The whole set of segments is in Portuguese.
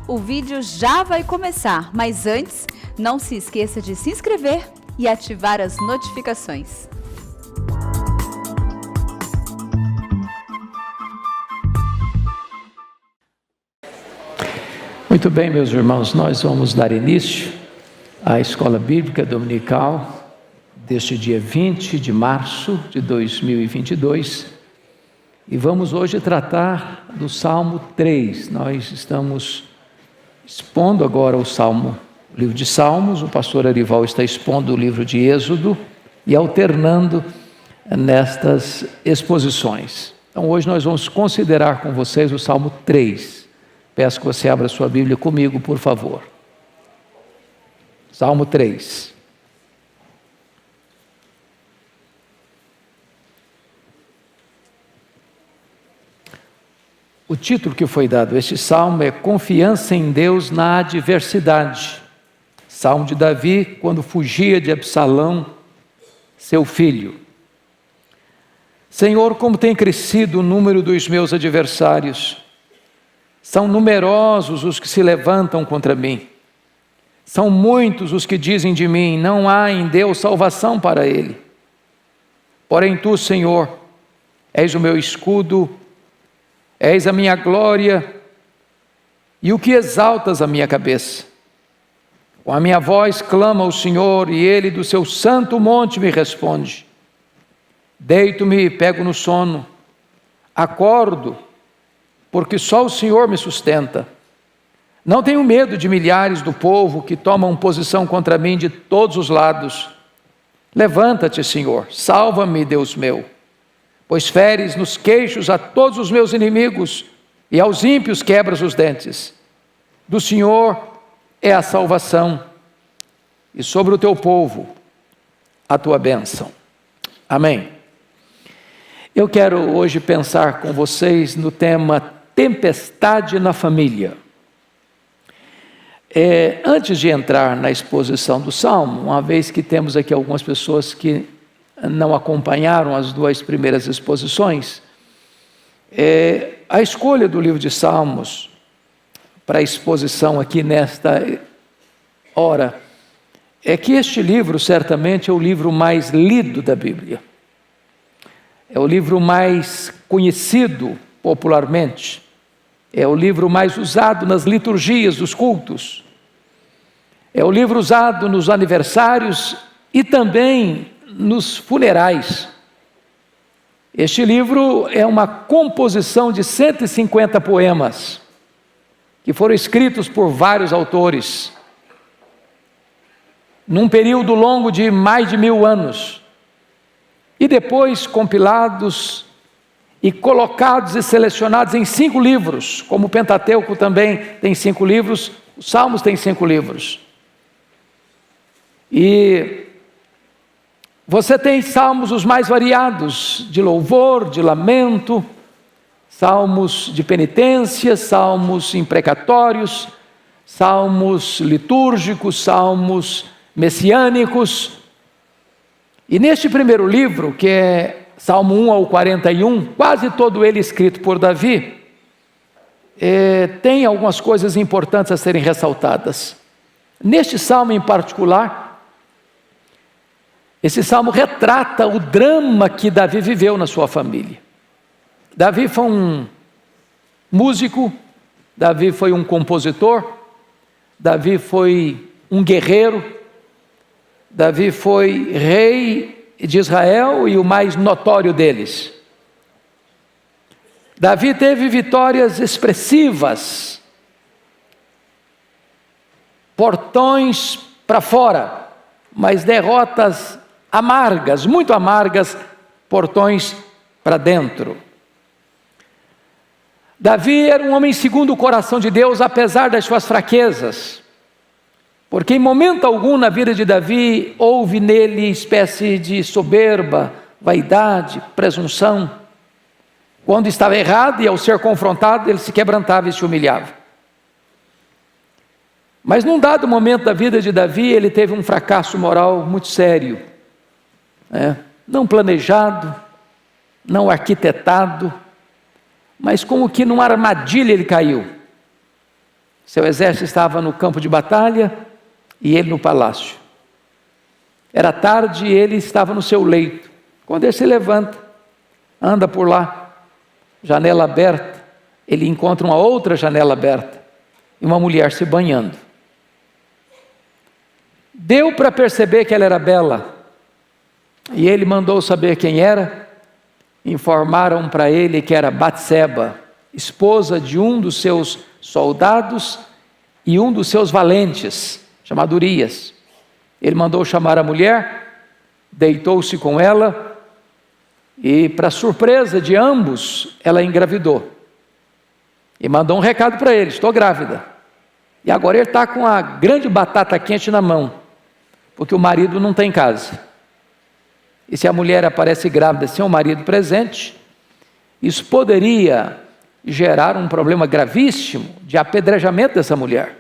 O vídeo já vai começar, mas antes, não se esqueça de se inscrever e ativar as notificações. Muito bem, meus irmãos, nós vamos dar início à Escola Bíblica Dominical deste dia 20 de março de 2022 e vamos hoje tratar do Salmo 3. Nós estamos expondo agora o livro de Salmos, o pastor Arival está expondo o livro de Êxodo e alternando nestas exposições. Então hoje nós vamos considerar com vocês o Salmo 3. Peço que você abra sua Bíblia comigo, por favor. Salmo 3. O título que foi dado a este salmo é Confiança em Deus na Adversidade. Salmo de Davi, quando fugia de Absalão, seu filho. Senhor, como tem crescido o número dos meus adversários. São numerosos os que se levantam contra mim. São muitos os que dizem de mim, não há em Deus salvação para ele. Porém tu, Senhor, és o meu escudo, és a minha glória e o que exaltas a minha cabeça. Com a minha voz clama ao Senhor e ele do seu santo monte me responde. Deito-me e pego no sono, acordo, porque só o Senhor me sustenta. Não tenho medo de milhares do povo que tomam posição contra mim de todos os lados. Levanta-te, Senhor, salva-me, Deus meu, pois feres nos queixos a todos os meus inimigos e aos ímpios quebras os dentes. Do Senhor é a salvação e sobre o teu povo a tua bênção. Amém. Eu quero hoje pensar com vocês no tema tempestade na família. Antes de entrar na exposição do Salmo, uma vez que temos aqui algumas pessoas que não acompanharam as duas primeiras exposições, a escolha do livro de Salmos para a exposição aqui nesta hora, é que este livro certamente é o livro mais lido da Bíblia. É o livro mais conhecido popularmente. É o livro mais usado nas liturgias dos cultos. É o livro usado nos aniversários e também nos funerais. Este livro é uma composição de 150 poemas, que foram escritos por vários autores, num período longo de mais de 1000 anos, e depois compilados e colocados e selecionados em 5 livros, como o Pentateuco também tem 5 livros, os Salmos têm 5 livros. E você tem salmos os mais variados, de louvor, de lamento, salmos de penitência, salmos imprecatórios, salmos litúrgicos, salmos messiânicos. E neste primeiro livro, que é Salmo 1 ao 41, quase todo ele escrito por Davi, tem algumas coisas importantes a serem ressaltadas. Neste salmo em particular, esse salmo retrata o drama que Davi viveu na sua família. Davi foi um músico, Davi foi um compositor, Davi foi um guerreiro, Davi foi rei de Israel e o mais notório deles. Davi teve vitórias expressivas, portões para fora, mas derrotas amargas, muito amargas, portões para dentro. Davi era um homem segundo o coração de Deus, apesar das suas fraquezas, porque em momento algum na vida de Davi houve nele espécie de soberba, vaidade, presunção. Quando estava errado e ao ser confrontado ele se quebrantava e se humilhava. Mas num dado momento da vida de Davi ele teve um fracasso moral muito sério, não planejado, não arquitetado, mas como que numa armadilha ele caiu. Seu exército estava no campo de batalha e ele no palácio. Era tarde e ele estava no seu leito. Quando ele se levanta, anda por lá, janela aberta, ele encontra uma outra janela aberta e uma mulher se banhando. Deu para perceber que ela era bela e ele mandou saber quem era. Informaram para ele que era Batseba, esposa de um dos seus soldados e um dos seus valentes, chamado Urias. Ele mandou chamar a mulher, deitou-se com ela e, para surpresa de ambos, ela engravidou. E mandou um recado para ele: estou grávida. E agora ele está com a grande batata quente na mão, porque o marido não tem casa. E se a mulher aparece grávida sem o marido presente, isso poderia gerar um problema gravíssimo de apedrejamento dessa mulher.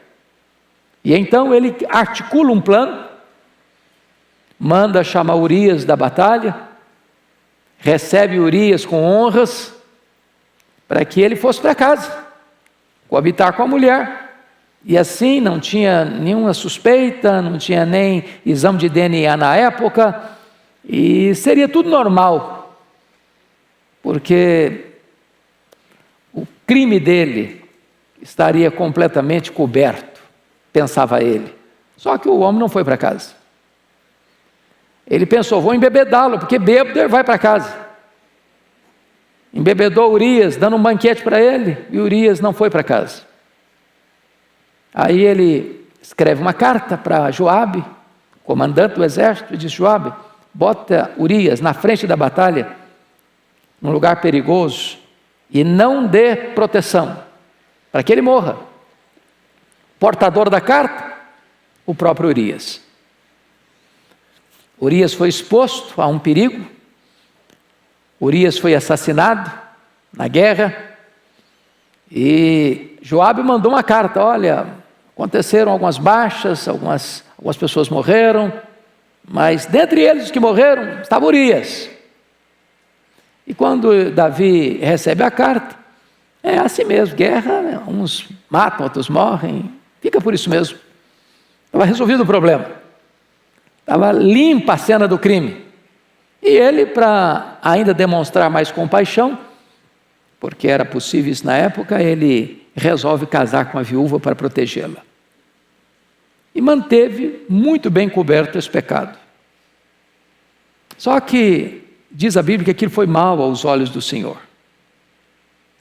E então ele articula um plano, manda chamar Urias da batalha, recebe Urias com honras, para que ele fosse para casa, coabitar com a mulher. E assim não tinha nenhuma suspeita, não tinha nem exame de DNA na época, e seria tudo normal, porque o crime dele estaria completamente coberto, pensava ele. Só que o homem não foi para casa. Ele pensou: vou embebedá-lo, porque bêbado ele vai para casa. Embebedou Urias, dando um banquete para ele, e Urias não foi para casa. Aí ele escreve uma carta para Joabe, comandante do exército, e diz: Joabe, bota Urias na frente da batalha, num lugar perigoso, e não dê proteção, para que ele morra. Portador da carta, o próprio Urias. Urias foi exposto a um perigo, Urias foi assassinado na guerra, e Joabe mandou uma carta: olha, aconteceram algumas baixas, algumas pessoas morreram, mas dentre eles os que morreram estava Urias. E quando Davi recebe a carta, é assim mesmo, guerra, uns matam, outros morrem, fica por isso mesmo. Estava resolvido o problema, estava limpa a cena do crime. E ele, para ainda demonstrar mais compaixão, porque era possível isso na época, ele resolve casar com a viúva para protegê-la. E manteve muito bem coberto esse pecado. Só que diz a Bíblia que aquilo foi mal aos olhos do Senhor.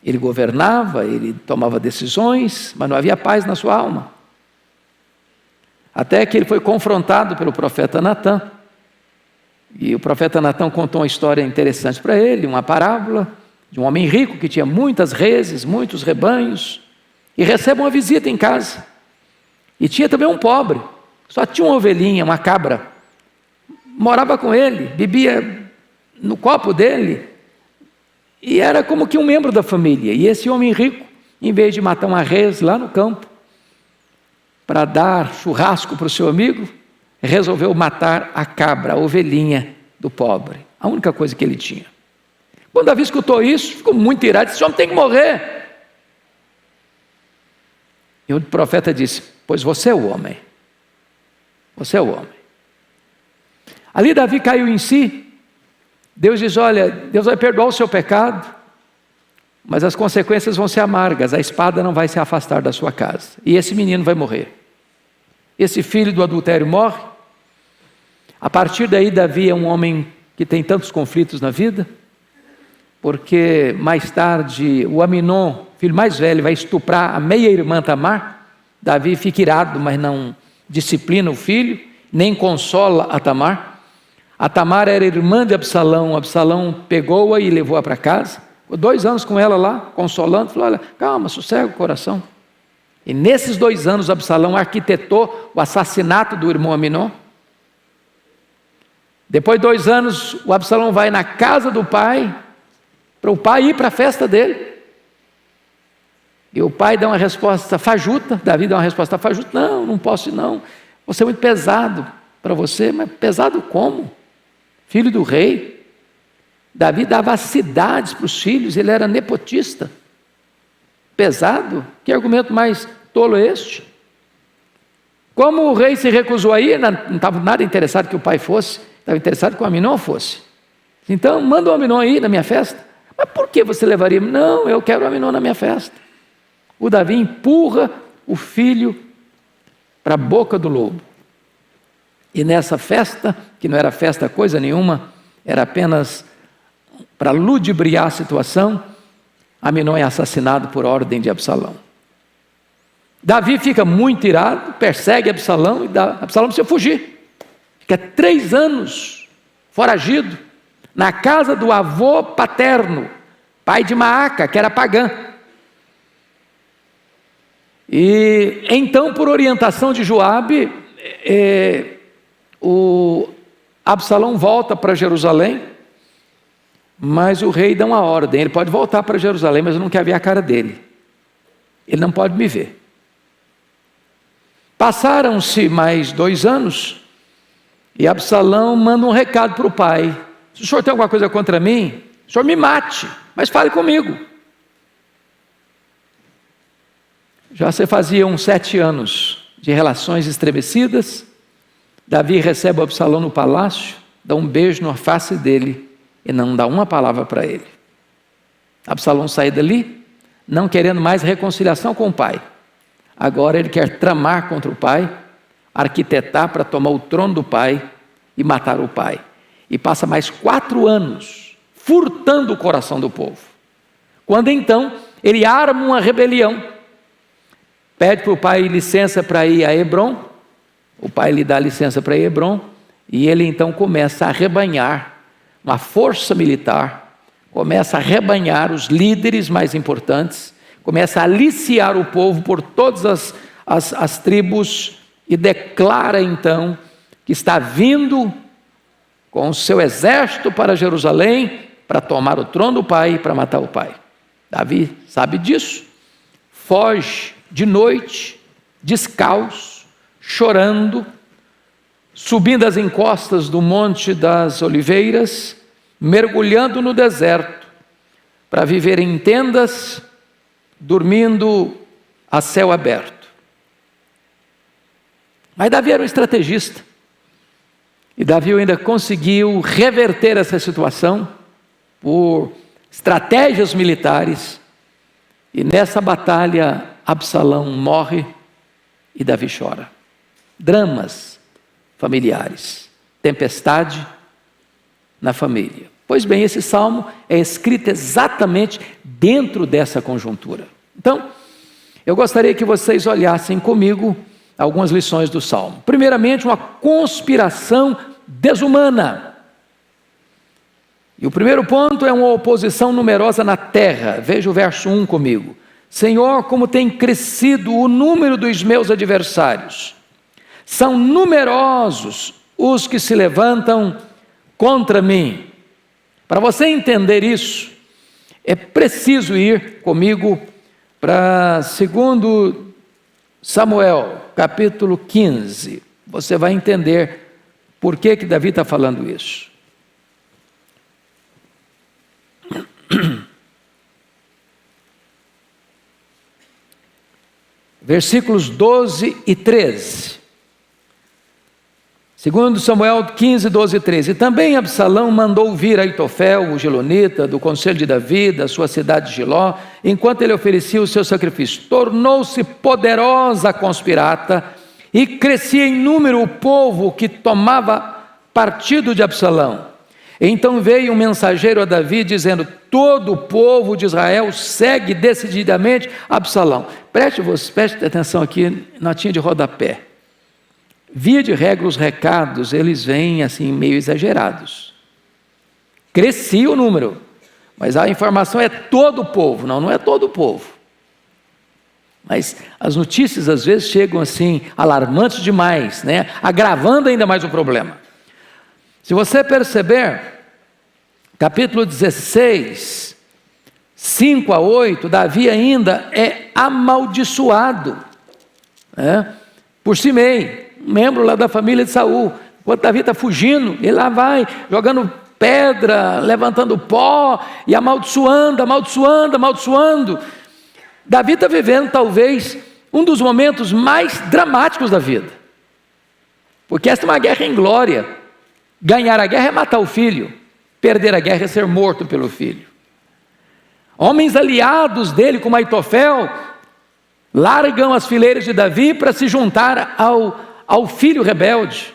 Ele governava, ele tomava decisões, mas não havia paz na sua alma. Até que ele foi confrontado pelo profeta Natã. E o profeta Natã contou uma história interessante para ele, uma parábola de um homem rico que tinha muitas reses, muitos rebanhos, e recebe uma visita em casa. E tinha também um pobre, só tinha uma ovelhinha, uma cabra. Morava com ele, bebia no copo dele, e era como que um membro da família. E esse homem rico, em vez de matar uma res lá no campo, para dar churrasco para o seu amigo, resolveu matar a cabra, a ovelhinha do pobre, a única coisa que ele tinha. Quando Davi escutou isso, ficou muito irado, disse: esse homem tem que morrer. E o profeta disse: pois você é o homem, você é o homem. Ali Davi caiu em si. Deus diz: olha, Deus vai perdoar o seu pecado, mas as consequências vão ser amargas, a espada não vai se afastar da sua casa, e esse menino vai morrer. Esse filho do adultério morre. A partir daí Davi é um homem que tem tantos conflitos na vida, porque mais tarde o Aminon, filho mais velho, vai estuprar a meia-irmã Tamar. Davi fica irado, mas não disciplina o filho, nem consola a Tamar. A Tamar era irmã de Absalão. Absalão pegou-a e levou-a para casa. Ficou 2 anos com ela lá, consolando. Falou: olha, calma, sossega o coração. E nesses 2 anos Absalão arquitetou o assassinato do irmão Aminon. Depois de 2 anos, o Absalão vai na casa do pai, para o pai ir para a festa dele. E o pai dá uma resposta fajuta, Davi dá uma resposta fajuta: não, não posso ir não, você é muito pesado para você. Mas pesado como? Filho do rei. Davi dava cidades para os filhos, ele era nepotista. Pesado? Que argumento mais tolo é este? Como o rei se recusou a ir, não estava nada interessado que o pai fosse, estava interessado que o Aminon fosse. Então, manda o Aminon ir na minha festa. Mas por que você levaria? Não, eu quero o Aminon na minha festa. O Davi empurra o filho para a boca do lobo. E nessa festa, que não era festa coisa nenhuma, era apenas para ludibriar a situação, Aminon é assassinado por ordem de Absalão. Davi fica muito irado, persegue Absalão, e Absalão precisa fugir. Fica 3 anos foragido, na casa do avô paterno, pai de Maaca, que era pagã. E então, por orientação de Joabe, o Absalão volta para Jerusalém, mas o rei dá uma ordem: ele pode voltar para Jerusalém, mas eu não quero ver a cara dele, ele não pode me ver. Passaram-se mais 2 anos, e Absalão manda um recado para o pai: se o senhor tem alguma coisa contra mim, o senhor me mate, mas fale comigo. Já se faziam 7 anos de relações estremecidas. Davi recebe o Absalão no palácio, dá um beijo na face dele e não dá uma palavra para ele. Absalão sai dali, não querendo mais reconciliação com o pai. Agora ele quer tramar contra o pai, arquitetar para tomar o trono do pai e matar o pai. E passa mais 4 anos furtando o coração do povo. Quando então ele arma uma rebelião, pede para o pai licença para ir a Hebrom, o pai lhe dá licença para ir a Hebrom, e ele então começa a arrebanhar uma força militar, começa a arrebanhar os líderes mais importantes, começa a aliciar o povo por todas as tribos, e declara então que está vindo com o seu exército para Jerusalém, para tomar o trono do pai e para matar o pai. Davi sabe disso, foge de noite, descalço, chorando, subindo as encostas do Monte das Oliveiras, mergulhando no deserto, para viver em tendas, dormindo a céu aberto. Mas Davi era um estrategista, e Davi ainda conseguiu reverter essa situação por estratégias militares, e nessa batalha Absalão morre e Davi chora. Dramas familiares, tempestade na família. Pois bem, esse salmo é escrito exatamente dentro dessa conjuntura. Então, eu gostaria que vocês olhassem comigo algumas lições do salmo. Primeiramente, uma conspiração desumana. E o primeiro ponto é uma oposição numerosa na terra. Veja o verso 1 comigo. Senhor, como tem crescido o número dos meus adversários. São numerosos os que se levantam contra mim. Para você entender isso, é preciso ir comigo para 2 Samuel, capítulo 15. Você vai entender por que Davi está falando isso. Versículos 12 e 13. 2 Samuel 15, 12 e 13. E também Absalão mandou vir Aitofel, o gilonita, do conselho de Davi, da sua cidade de Giló, enquanto ele oferecia o seu sacrifício. Tornou-se poderosa a conspirata, e crescia em número o povo que tomava partido de Absalão. Então veio um mensageiro a Davi, dizendo: todo o povo de Israel segue decididamente Absalão. Preste atenção aqui, notinha de rodapé. Via de regra, os recados, eles vêm assim, meio exagerados. Crescia o número, mas a informação é todo o povo. Não é todo o povo. Mas as notícias às vezes chegam assim, alarmantes demais, né? Agravando ainda mais o problema. Se você perceber, capítulo 16, 5 a 8, Davi ainda é amaldiçoado, né? Por Simei, um membro lá da família de Saul. Enquanto Davi está fugindo, ele lá vai, jogando pedra, levantando pó, e amaldiçoando. Davi está vivendo talvez um dos momentos mais dramáticos da vida. Porque esta é uma guerra em glória. Ganhar a guerra é matar o filho. Perder a guerra é ser morto pelo filho. Homens aliados dele, como Aitofel, largam as fileiras de Davi para se juntar ao filho rebelde.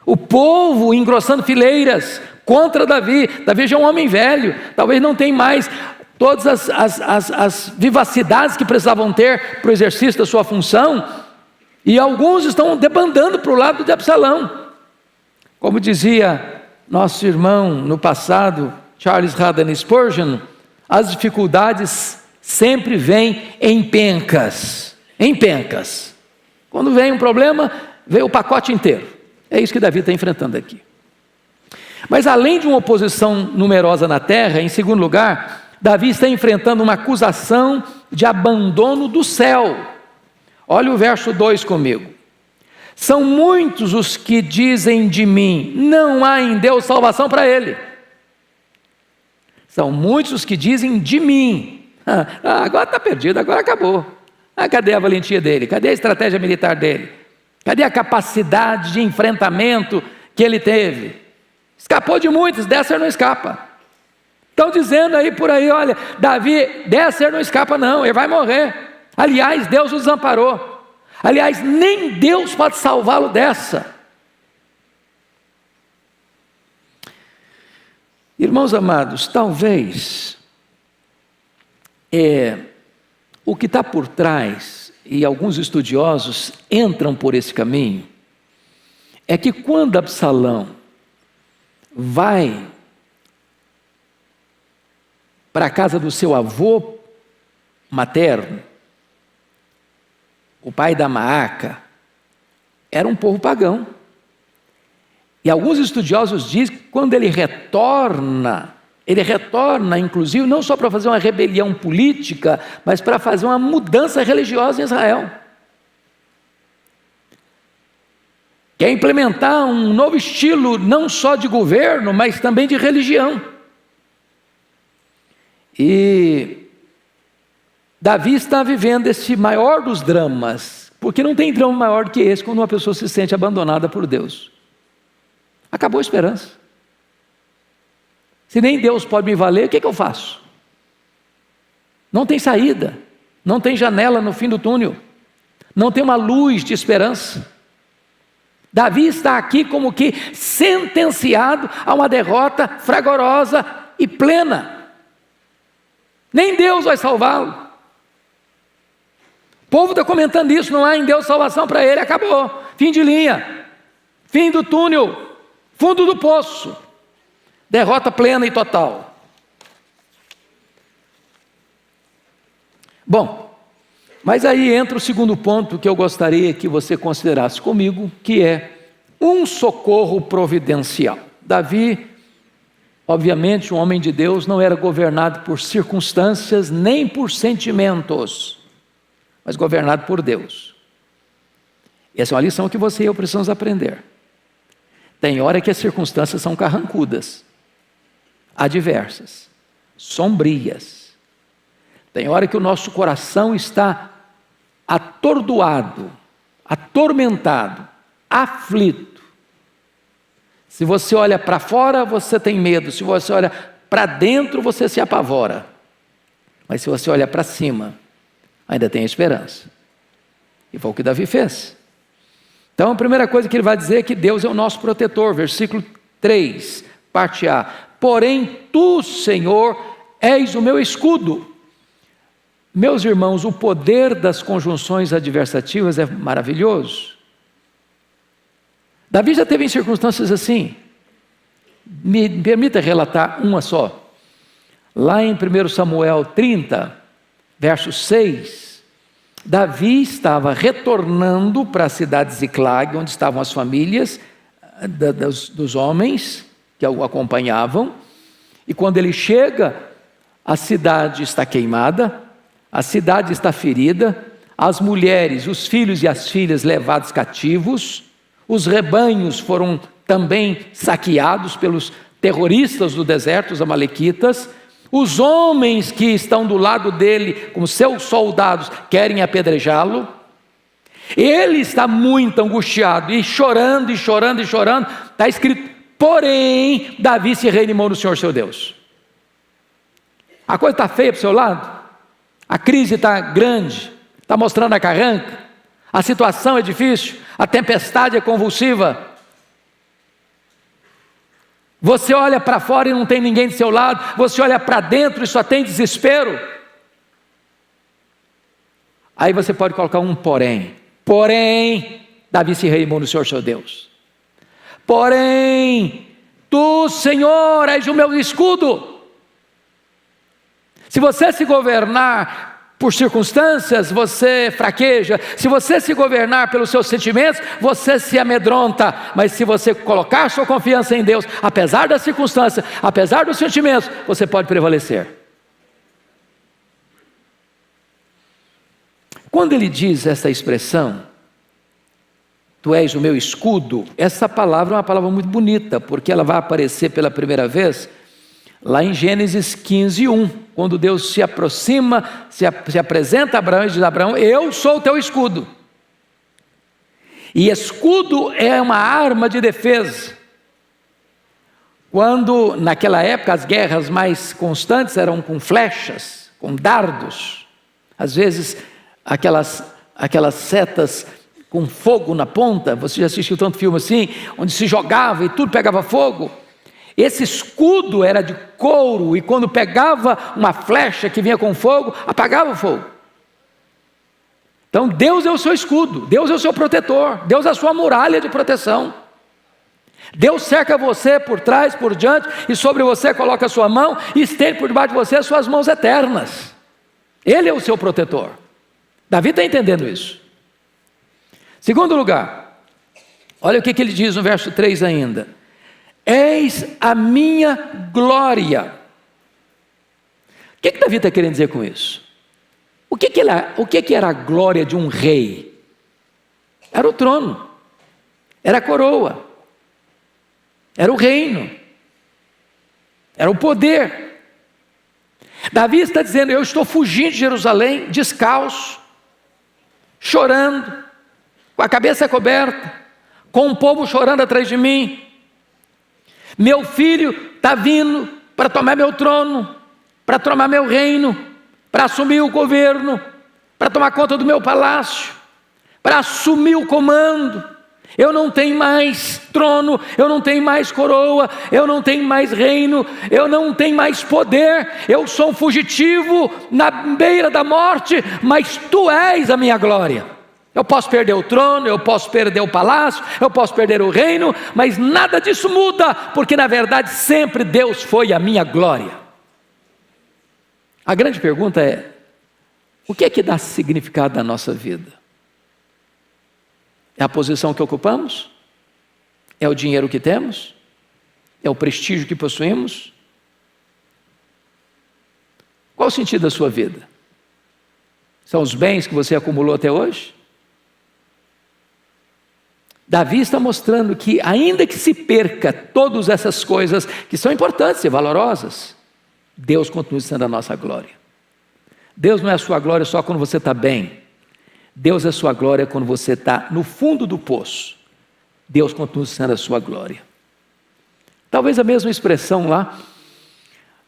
O povo engrossando fileiras contra Davi. Davi já é um homem velho, talvez não tem mais todas as vivacidades que precisavam ter para o exercício da sua função, e alguns estão debandando para o lado de Absalão. Como dizia nosso irmão no passado, Charles Haddon Spurgeon, as dificuldades sempre vêm em pencas. Em pencas. Quando vem um problema, vem o pacote inteiro. É isso que Davi está enfrentando aqui. Mas além de uma oposição numerosa na terra, em segundo lugar, Davi está enfrentando uma acusação de abandono do céu. Olha o verso 2 comigo. São muitos os que dizem de mim, não há em Deus salvação para ele. São muitos os que dizem de mim, agora está perdido, agora acabou. Cadê a valentia dele? Cadê a estratégia militar dele? Cadê a capacidade de enfrentamento que ele teve? Escapou de muitos, dessa não escapa. Estão dizendo aí por aí, olha, Davi, dessa não escapa não, ele vai morrer. Aliás, Deus o desamparou. Aliás, nem Deus pode salvá-lo dessa. Irmãos amados, talvez o que está por trás, e alguns estudiosos entram por esse caminho, é que quando Absalão vai para a casa do seu avô materno, o pai da Maaca, era um povo pagão. E alguns estudiosos dizem que quando ele retorna inclusive não só para fazer uma rebelião política, mas para fazer uma mudança religiosa em Israel. Quer implementar um novo estilo, não só de governo, mas também de religião. E Davi está vivendo esse maior dos dramas, porque não tem drama maior do que esse quando uma pessoa se sente abandonada por Deus. Acabou a esperança. Se nem Deus pode me valer, o que eu faço? Não tem saída, não tem janela no fim do túnel, não tem uma luz de esperança. Davi está aqui como que sentenciado a uma derrota fragorosa e plena. Nem Deus vai salvá-lo. O povo está comentando isso, não há em Deus salvação para ele, acabou, fim de linha, fim do túnel, fundo do poço, derrota plena e total. Bom, mas aí entra o segundo ponto que eu gostaria que você considerasse comigo, que é um socorro providencial. Davi, obviamente, um homem de Deus, não era governado por circunstâncias nem por sentimentos, mas governado por Deus. Essa é uma lição que você e eu precisamos aprender. Tem hora que as circunstâncias são carrancudas, adversas, sombrias. Tem hora que o nosso coração está atordoado, atormentado, aflito. Se você olha para fora, você tem medo. Se você olha para dentro, você se apavora. Mas se você olha para cima, ainda tem esperança. E foi o que Davi fez. Então a primeira coisa que ele vai dizer é que Deus é o nosso protetor. Versículo 3, parte A. Porém tu, Senhor, és o meu escudo. Meus irmãos, o poder das conjunções adversativas é maravilhoso. Davi já teve em circunstâncias assim. Me permita relatar uma só. Lá em 1 Samuel 30, verso 6, Davi estava retornando para a cidade de Ziclag, onde estavam as famílias dos homens que o acompanhavam, e quando ele chega, a cidade está queimada, a cidade está ferida, as mulheres, os filhos e as filhas levados cativos, os rebanhos foram também saqueados pelos terroristas do deserto, os amalequitas, os homens que estão do lado dele, como seus soldados, querem apedrejá-lo. Ele está muito angustiado, e chorando, e chorando, e chorando. Está escrito: porém, Davi se reanimou no Senhor seu Deus. A coisa está feia para o seu lado? A crise está grande? Está mostrando a carranca? A situação é difícil? A tempestade é convulsiva? Você olha para fora e não tem ninguém do seu lado, você olha para dentro e só tem desespero. Aí você pode colocar um porém. Porém, Davi se reanimou no Senhor seu Deus. Porém, tu, Senhor, és o meu escudo. Se você se governar por circunstâncias, você fraqueja. Se você se governar pelos seus sentimentos, você se amedronta. Mas se você colocar sua confiança em Deus, apesar das circunstâncias, apesar dos sentimentos, você pode prevalecer. Quando ele diz essa expressão, tu és o meu escudo, essa palavra é uma palavra muito bonita, porque ela vai aparecer pela primeira vez lá em Gênesis 15:1, quando Deus se aproxima, se apresenta a Abraão e diz: Abraão, eu sou o teu escudo. E escudo é uma arma de defesa. Quando naquela época as guerras mais constantes eram com flechas, com dardos, às vezes aquelas setas com fogo na ponta. Você já assistiu tanto filme assim, onde se jogava e tudo pegava fogo? Esse escudo era de couro, e quando pegava uma flecha que vinha com fogo, apagava o fogo. Então Deus é o seu escudo, Deus é o seu protetor, Deus é a sua muralha de proteção. Deus cerca você por trás, por diante, e sobre você coloca a sua mão, e estende por debaixo de você as suas mãos eternas. Ele é o seu protetor. Davi está entendendo isso. Segundo lugar, olha o que ele diz no verso 3 ainda: és a minha glória. O que Davi está querendo dizer com isso? O que era a glória de um rei? Era o trono, era a coroa, era o reino, era o poder. Davi está dizendo: eu estou fugindo de Jerusalém, descalço, chorando, com a cabeça coberta, com o povo chorando atrás de mim. Meu filho está vindo para tomar meu trono, para tomar meu reino, para assumir o governo, para tomar conta do meu palácio, para assumir o comando. Eu não tenho mais trono, eu não tenho mais coroa, eu não tenho mais reino, eu não tenho mais poder, eu sou um fugitivo na beira da morte, mas tu és a minha glória. Eu posso perder o trono, eu posso perder o palácio, eu posso perder o reino, mas nada disso muda, porque na verdade sempre Deus foi a minha glória. A grande pergunta é: o que é que dá significado à nossa vida? É a posição que ocupamos? É o dinheiro que temos? É o prestígio que possuímos? Qual o sentido da sua vida? São os bens que você acumulou até hoje? Davi está mostrando que, ainda que se perca todas essas coisas que são importantes e valorosas, Deus continua sendo a nossa glória. Deus não é a sua glória só quando você está bem. Deus é a sua glória quando você está no fundo do poço. Deus continua sendo a sua glória. Talvez a mesma expressão lá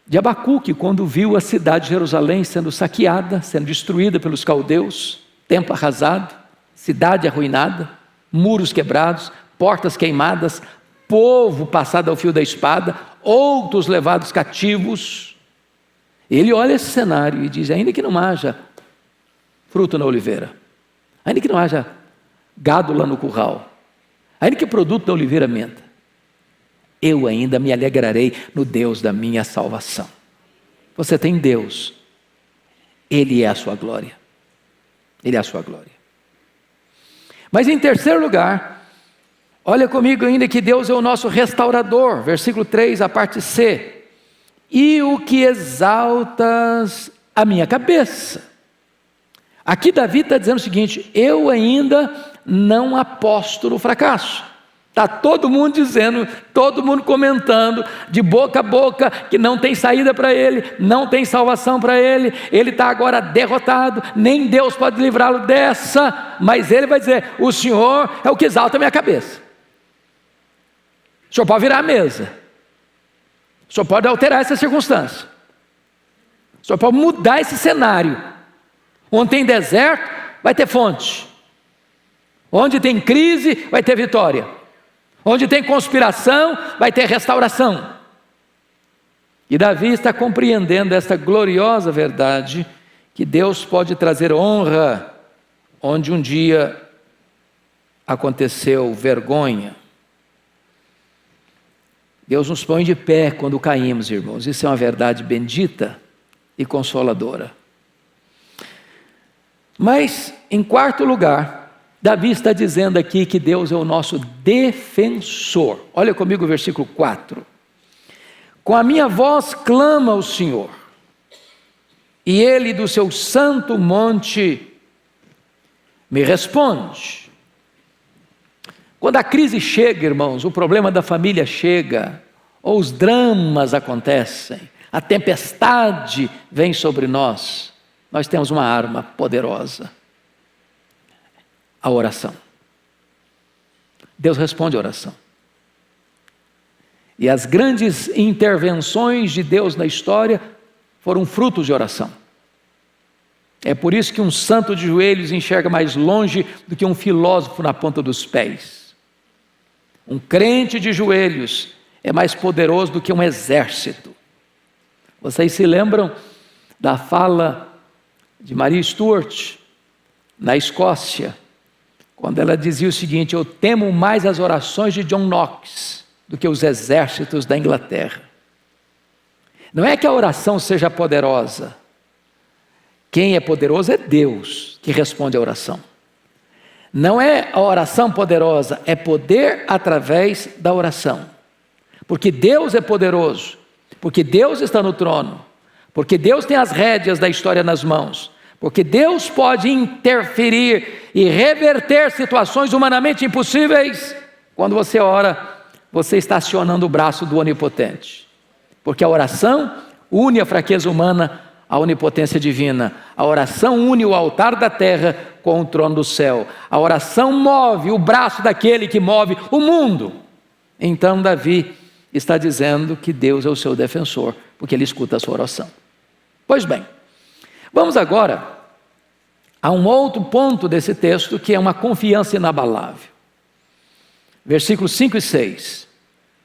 de Abacuque, quando viu a cidade de Jerusalém sendo saqueada, sendo destruída pelos caldeus, templo arrasado, cidade arruinada, muros quebrados, portas queimadas, povo passado ao fio da espada, outros levados cativos. Ele olha esse cenário e diz: ainda que não haja fruto na oliveira, ainda que não haja gado lá no curral, ainda que o produto da oliveira menta, eu ainda me alegrarei no Deus da minha salvação. Você tem Deus, Ele é a sua glória. Ele é a sua glória. Mas em terceiro lugar, olha comigo ainda que Deus é o nosso restaurador. Versículo 3, a parte C. E o que exaltas a minha cabeça. Aqui Davi está dizendo o seguinte: eu ainda não aposto no fracasso. Está todo mundo dizendo, todo mundo comentando, de boca a boca, que não tem saída para ele, não tem salvação para ele está agora derrotado, nem Deus pode livrá-lo dessa, mas ele vai dizer: o Senhor é o que exalta a minha cabeça. O Senhor pode virar a mesa, o Senhor pode alterar essa circunstância, o Senhor pode mudar esse cenário. Onde tem deserto, vai ter fonte. Onde tem crise, vai ter vitória. Onde tem conspiração, vai ter restauração. E Davi está compreendendo esta gloriosa verdade, que Deus pode trazer honra onde um dia aconteceu vergonha. Deus nos põe de pé quando caímos, irmãos. Isso é uma verdade bendita e consoladora. Mas, em quarto lugar, Davi está dizendo aqui que Deus é o nosso defensor. Olha comigo o versículo 4. Com a minha voz clama ao Senhor, e Ele do seu santo monte me responde. Quando a crise chega, irmãos, o problema da família chega, ou os dramas acontecem, a tempestade vem sobre nós, nós temos uma arma poderosa: a oração. Deus responde a oração. E as grandes intervenções de Deus na história foram frutos de oração. É por isso que um santo de joelhos enxerga mais longe do que um filósofo na ponta dos pés. Um crente de joelhos é mais poderoso do que um exército. Vocês se lembram da fala de Maria Stuart, na Escócia, quando ela dizia o seguinte: eu temo mais as orações de John Knox do que os exércitos da Inglaterra. Não é que a oração seja poderosa. Quem é poderoso é Deus, que responde à oração. Não é a oração poderosa, é poder através da oração. Porque Deus é poderoso, porque Deus está no trono, porque Deus tem as rédeas da história nas mãos, porque Deus pode interferir e reverter situações humanamente impossíveis. Quando você ora, você está acionando o braço do Onipotente, porque a oração une a fraqueza humana à onipotência divina. A oração une o altar da terra com o trono do céu. A oração move o braço daquele que move o mundo. Então Davi está dizendo que Deus é o seu defensor, porque Ele escuta a sua oração. Pois bem, vamos agora a um outro ponto desse texto, que é uma confiança inabalável. Versículos 5 e 6.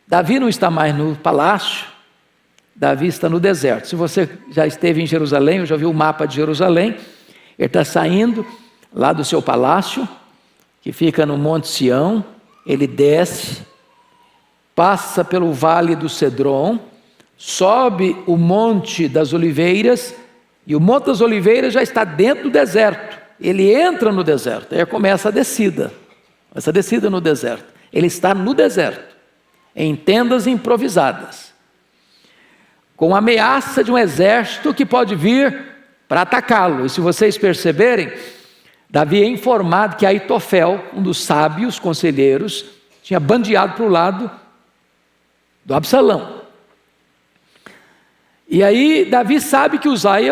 Davi não está mais no palácio, Davi está no deserto. Se você já esteve em Jerusalém, ou já viu o mapa de Jerusalém, ele está saindo lá do seu palácio, que fica no Monte Sião. Ele desce, passa pelo Vale do Cedron, sobe o Monte das Oliveiras, e o Monte das Oliveiras já está dentro do deserto. Ele entra no deserto, aí começa a descida, essa descida no deserto. Ele está no deserto, em tendas improvisadas, com a ameaça de um exército que pode vir para atacá-lo. E se vocês perceberem, Davi é informado que Aitofel, um dos sábios conselheiros, tinha bandeado para o lado do Absalão. E aí Davi sabe que Uzai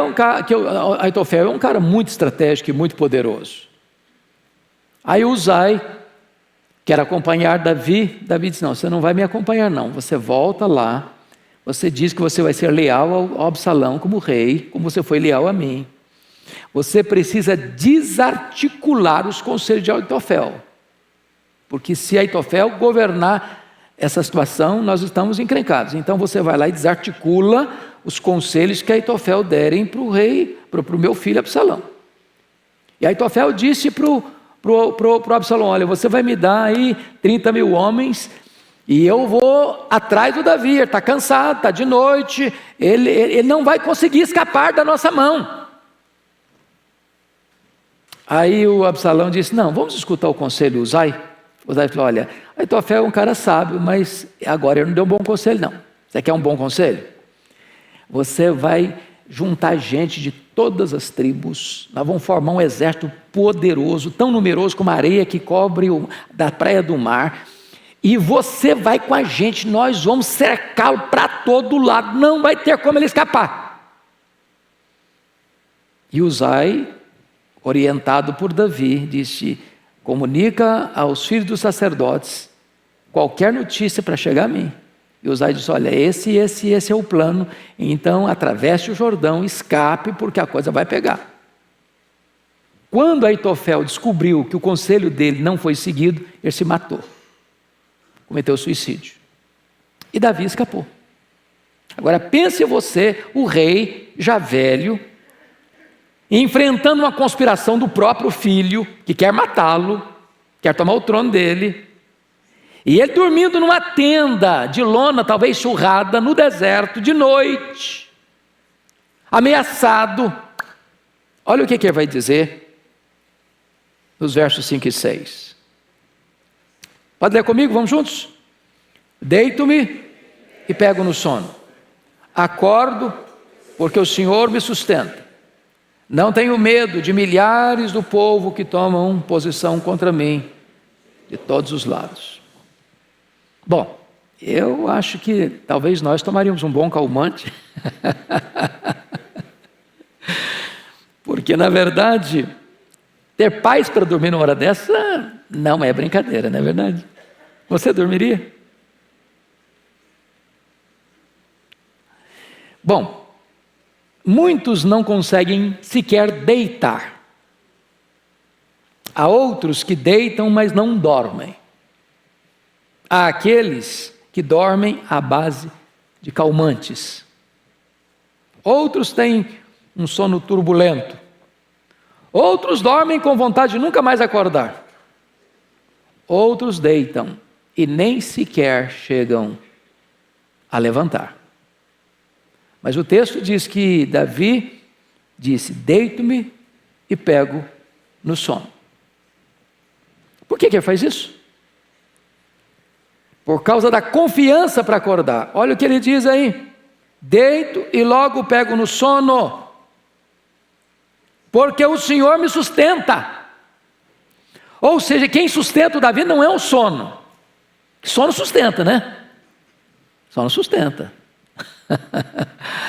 que Aitofel é um cara muito estratégico e muito poderoso. Aí Uzai quer acompanhar Davi. Davi diz: não, você não vai me acompanhar não, você volta lá, você diz que você vai ser leal ao Absalão como rei, como você foi leal a mim. Você precisa desarticular os conselhos de Aitofel, porque se Aitofel governar essa situação, nós estamos encrencados. Então você vai lá e desarticula os conselhos que Aitofel derem para o rei, para o meu filho Absalão. E Aitofel disse para o Absalão: olha, você vai me dar aí 30 mil homens, e eu vou atrás do Davi. Ele está cansado, está de noite, ele não vai conseguir escapar da nossa mão. Aí o Absalão disse: não, vamos escutar o conselho do Uzai. O Uzai falou: olha, Aitofel é um cara sábio, mas agora ele não deu um bom conselho não. Você quer um bom conselho? Você vai juntar gente de todas as tribos, nós vamos formar um exército poderoso, tão numeroso como a areia que cobre da praia do mar, e você vai com a gente, nós vamos cercá-lo para todo lado, não vai ter como ele escapar. E Uzai, orientado por Davi, disse: comunica aos filhos dos sacerdotes qualquer notícia para chegar a mim. E Uzai disse: olha, esse é o plano, então atravesse o Jordão, escape, porque a coisa vai pegar. Quando Aitofel descobriu que o conselho dele não foi seguido, ele se matou, cometeu suicídio, e Davi escapou. Agora pense você, o rei já velho, enfrentando uma conspiração do próprio filho, que quer matá-lo, quer tomar o trono dele, e ele dormindo numa tenda de lona, talvez surrada, no deserto, de noite, ameaçado. Olha o que ele vai dizer nos versos 5 e 6. Pode ler comigo? Vamos juntos? Deito-me e pego no sono. Acordo porque o Senhor me sustenta. Não tenho medo de milhares do povo que tomam posição contra mim de todos os lados. Bom, eu acho que talvez nós tomaríamos um bom calmante. Porque, na verdade, ter paz para dormir numa hora dessa não é brincadeira, não é verdade? Você dormiria? Bom, muitos não conseguem sequer deitar. Há outros que deitam, mas não dormem. Há aqueles que dormem à base de calmantes. Outros têm um sono turbulento. Outros dormem com vontade de nunca mais acordar. Outros deitam e nem sequer chegam a levantar. Mas o texto diz que Davi disse: deito-me e pego no sono. Por que ele faz isso? Por causa da confiança para acordar. Olha o que ele diz aí: deito e logo pego no sono, porque o Senhor me sustenta. Ou seja, quem sustenta o Davi não é o sono. Sono sustenta, né? Sono sustenta.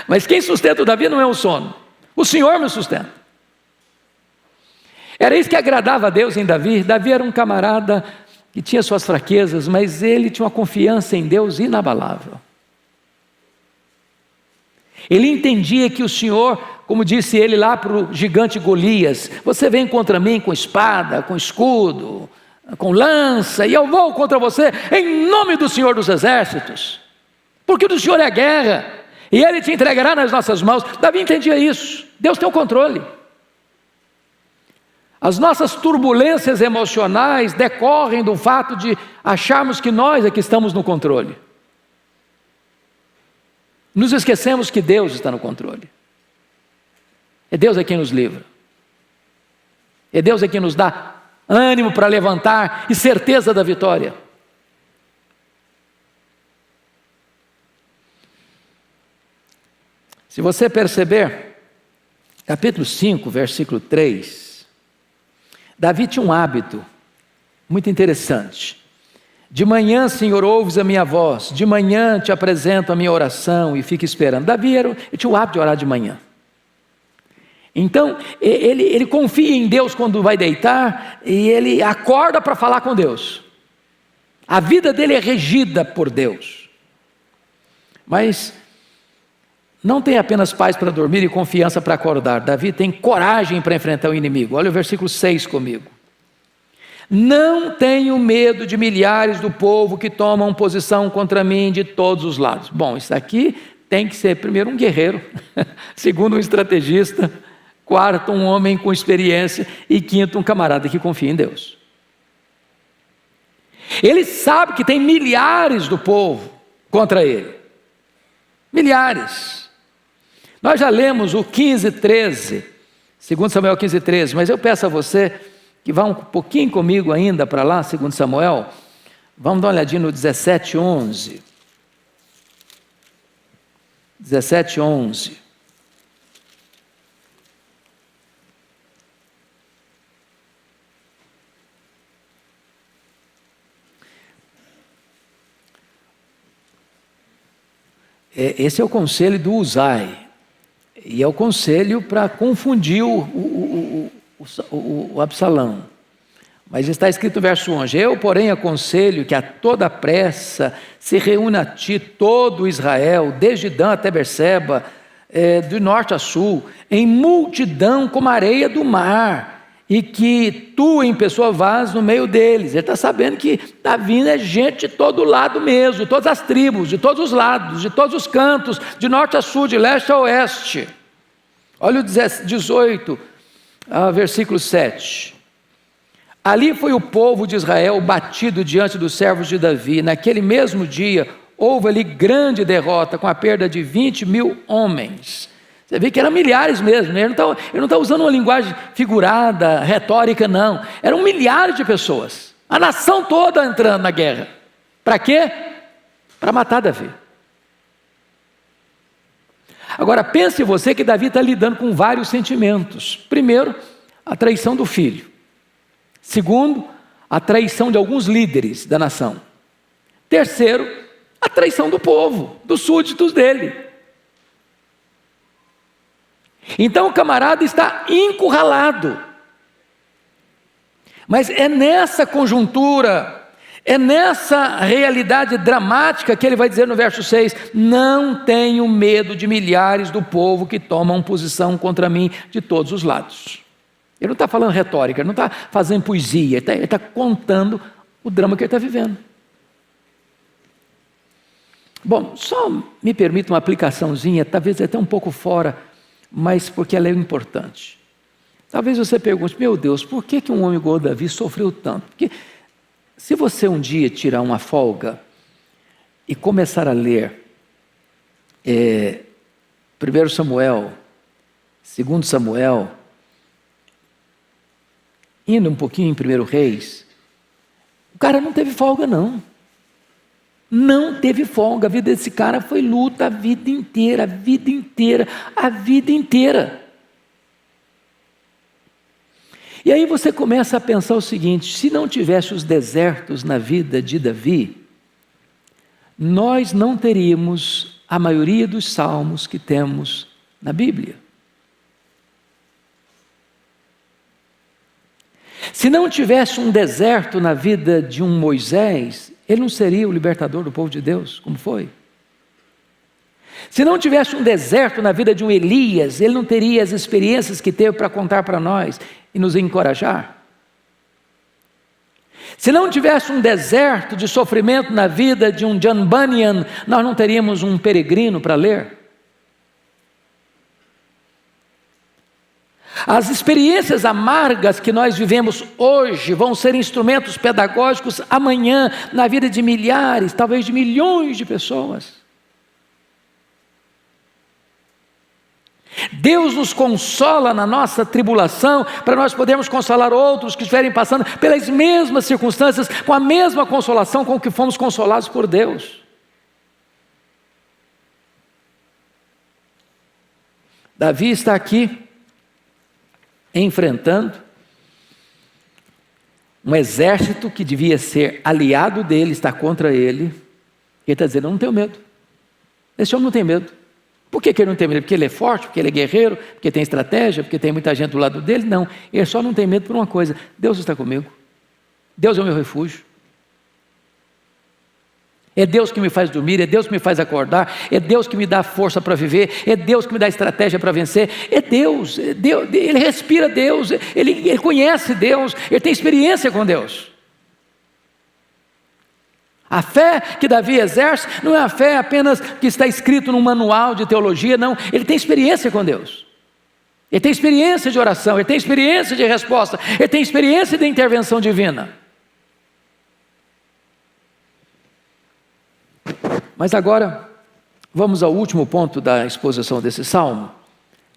Mas quem sustenta o Davi não é o sono. O Senhor me sustenta. Era isso que agradava a Deus em Davi. Davi era um camarada que tinha suas fraquezas, mas ele tinha uma confiança em Deus inabalável. Ele entendia que o Senhor, como disse ele lá para o gigante Golias: você vem contra mim com espada, com escudo, com lança, e eu vou contra você em nome do Senhor dos Exércitos, porque do Senhor é a guerra, e Ele te entregará nas nossas mãos. Davi entendia isso. Deus tem o controle. As nossas turbulências emocionais decorrem do fato de acharmos que nós é que estamos no controle. Nos esquecemos que Deus está no controle. É Deus quem nos livra. É Deus quem nos dá ânimo para levantar e certeza da vitória. Se você perceber, capítulo 5, versículo 3, Davi tinha um hábito muito interessante. De manhã, Senhor, ouves a minha voz, de manhã te apresento a minha oração e fica esperando. Davi ele tinha o hábito de orar de manhã. Então, ele confia em Deus quando vai deitar e ele acorda para falar com Deus. A vida dele é regida por Deus. Mas não tem apenas paz para dormir e confiança para acordar. Davi tem coragem para enfrentar o inimigo. Olha o versículo 6 comigo. Não tenho medo de milhares do povo que tomam posição contra mim de todos os lados. Bom, isso aqui tem que ser, primeiro, um guerreiro, segundo, um estrategista, quarto, um homem com experiência e quinto, um camarada que confia em Deus. Ele sabe que tem milhares do povo contra ele. Milhares. Nós já lemos o 15:13, 2 Samuel 15:13, mas eu peço a você que vá um pouquinho comigo ainda para lá, 2 Samuel, vamos dar uma olhadinha no 17:11. 17:11. Esse é o conselho do Uzai. E é o conselho para confundir o Absalão. Mas está escrito no verso 11: eu, porém, aconselho que a toda pressa se reúna a ti todo Israel, desde Dan até Berseba, do norte a sul, em multidão como a areia do mar, e que tu em pessoa vás no meio deles. Ele está sabendo que está vindo gente de todo lado mesmo, de todas as tribos, de todos os lados, de todos os cantos, de norte a sul, de leste a oeste. Olha o 18, versículo 7. Ali foi o povo de Israel batido diante dos servos de Davi. Naquele mesmo dia houve ali grande derrota, com a perda de 20.000 homens. Você vê que eram milhares mesmo, né? Ele não está usando uma linguagem figurada, retórica, não. Eram milhares de pessoas, a nação toda entrando na guerra. Para quê? Para matar Davi. Agora pense você que Davi está lidando com vários sentimentos. Primeiro, a traição do filho. Segundo, a traição de alguns líderes da nação. Terceiro, a traição do povo, dos súditos dele. Então o camarada está encurralado. Mas é nessa conjuntura, é nessa realidade dramática que ele vai dizer no verso 6: não tenho medo de milhares do povo que tomam posição contra mim de todos os lados. Ele não está falando retórica, ele não está fazendo poesia, ele está contando o drama que ele está vivendo. Bom, só me permita uma aplicaçãozinha, talvez até um pouco fora, mas porque ela é importante. Talvez você pergunte: meu Deus, por que um homem igual Davi sofreu tanto? Porque se você um dia tirar uma folga e começar a ler 1 Samuel, 2 Samuel, indo um pouquinho em 1 Reis, o cara não teve folga não. Não teve folga. A vida desse cara foi luta a vida inteira, a vida inteira, a vida inteira. E aí você começa a pensar o seguinte: se não tivesse os desertos na vida de Davi, nós não teríamos a maioria dos salmos que temos na Bíblia. Se não tivesse um deserto na vida de um Moisés, ele não seria o libertador do povo de Deus, como foi. Se não tivesse um deserto na vida de um Elias, ele não teria as experiências que teve para contar para nós e nos encorajar. Se não tivesse um deserto de sofrimento na vida de um John Bunyan, nós não teríamos um peregrino para ler. As experiências amargas que nós vivemos hoje vão ser instrumentos pedagógicos amanhã na vida de milhares, talvez de milhões de pessoas. Deus nos consola na nossa tribulação para nós podermos consolar outros que estiverem passando pelas mesmas circunstâncias, com a mesma consolação com que fomos consolados por Deus. Davi está aqui enfrentando um exército que devia ser aliado dele, está contra ele. Ele está dizendo: eu não tenho medo. Esse homem não tem medo. Por que ele não tem medo? Porque ele é forte, porque ele é guerreiro, porque tem estratégia, porque tem muita gente do lado dele? Não, ele só não tem medo por uma coisa: Deus está comigo. Deus é o meu refúgio. É Deus que me faz dormir, é Deus que me faz acordar, é Deus que me dá força para viver, é Deus que me dá estratégia para vencer, é Deus, ele respira Deus, ele conhece Deus, ele tem experiência com Deus. A fé que Davi exerce não é a fé apenas que está escrito num manual de teologia, não, ele tem experiência com Deus. Ele tem experiência de oração, ele tem experiência de resposta, ele tem experiência de intervenção divina. Mas agora, vamos ao último ponto da exposição desse salmo,